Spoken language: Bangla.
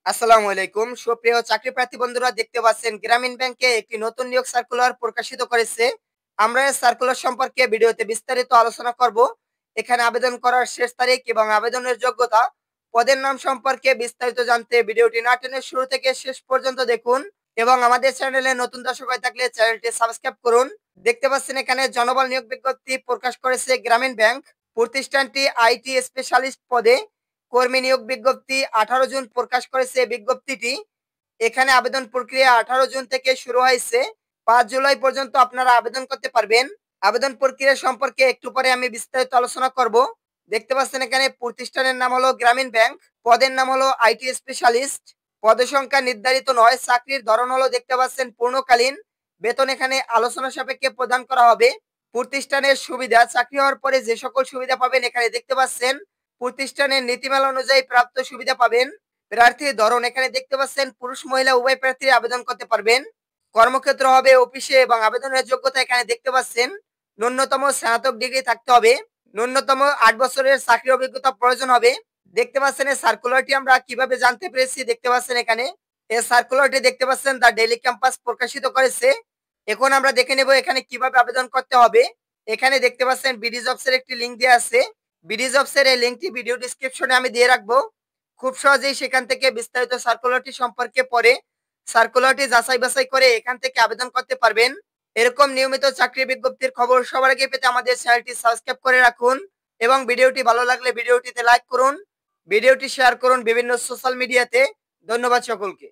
আসসালামু আলাইকুম সুপ্রিয় চাকরি প্রার্থী বন্ধুরা, দেখতে পাচ্ছেন গ্রামীণ ব্যাংকে একটি নতুন নিয়োগ সার্কুলার প্রকাশিত করেছে। আমরা এই সার্কুলার সম্পর্কে ভিডিওতে বিস্তারিত আলোচনা করব। এখানে আবেদন করার শেষ তারিখ এবং আবেদনের যোগ্যতা, পদের নাম সম্পর্কে বিস্তারিত জানতে ভিডিওটি না টেনে শুরু থেকে শেষ পর্যন্ত দেখুন এবং আমাদের চ্যানেলে নতুন দর্শক হয়ে থাকলে চ্যানেলটি সাবস্ক্রাইব করুন। দেখতে পাচ্ছেন এখানে জনবল নিয়োগ বিজ্ঞপ্তি প্রকাশ করেছে গ্রামীণ ব্যাংক। প্রতিষ্ঠানটি আইটি স্পেশালিস্ট পদে কর্মী নিয়োগ বিজ্ঞপ্তি 18 জুন প্রকাশ করেছে। বিজ্ঞপ্তিটি এখানে আবেদন প্রক্রিয়া 18 জুন থেকে শুরু হয়েছে। 5 জুলাই পর্যন্ত আপনারা আবেদন করতে পারবেন। আবেদন প্রক্রিয়া সম্পর্কে একটু পরে আমি বিস্তারিত আলোচনা করব। দেখতে পাচ্ছেন এখানে প্রতিষ্ঠানের নাম হলো গ্রামীণ ব্যাংক, পদের নাম হলো আইটি স্পেশালিস্ট, পদসংখ্যা নির্ধারিত নয়, চাকরির ধরন হলো দেখতে পাচ্ছেন পূর্ণকালীন, বেতন এখানে আলোচনা সাপেক্ষে প্রদান করা হবে। প্রতিষ্ঠানের সুবিধা, চাকরি হওয়ার পরে যে সকল সুবিধা পাবেন এখানে দেখতে পাচ্ছেন প্রতিষ্ঠানের নীতিমালা অনুযায়ী প্রাপ্ত সুবিধা পাবেন। প্রার্থীর ধরন এখানে দেখতে পাচ্ছেন পুরুষ মহিলা উভয় প্রার্থী আবেদন করতে পারবেন। কর্মক্ষেত্র হবে অফিসে এবং আবেদনের যোগ্যতা এখানে দেখতে পাচ্ছেন ন্যূনতম স্নাতক ডিগ্রি থাকতে হবে। ন্যূনতম 8 বছরের চাকরি অভিজ্ঞতা প্রয়োজন হবে। দেখতে পাচ্ছেন এই সার্কুলারটি আমরা কিভাবে জানতে পেরেছি, দেখতে পাচ্ছেন এখানে এই সার্কুলারটি দেখতে পাচ্ছেন দা ডেইলি ক্যাম্পাস প্রকাশিত করেছে। এখন আমরা দেখে নেব এখানে কিভাবে আবেদন করতে হবে। এখানে দেখতে পাচ্ছেন বিডি জবস এর একটি লিংক দেওয়া আছে। বিডি জবস এর এই লিংকটি ভিডিও ডেসক্রিপশনে আমি দিয়ে রাখবো। খুব সহজেই সেখান থেকে বিস্তারিত সার্কুলারটি সম্পর্কে পড়ে সার্কুলারটি যাচাই বাছাই করে এখান থেকে আবেদন করতে পারবেন। এরকম নিয়মিত চাকরি বিজ্ঞপ্তির খবর সবার আগে পেতে আমাদের চ্যানেলটি সাবস্ক্রাইব করে রাখুন এবং ভিডিওটি ভালো লাগলে ভিডিওটিতে লাইক করুন, ভিডিওটি শেয়ার করুন বিভিন্ন সোশ্যাল মিডিয়াতে। ধন্যবাদ সকলকে।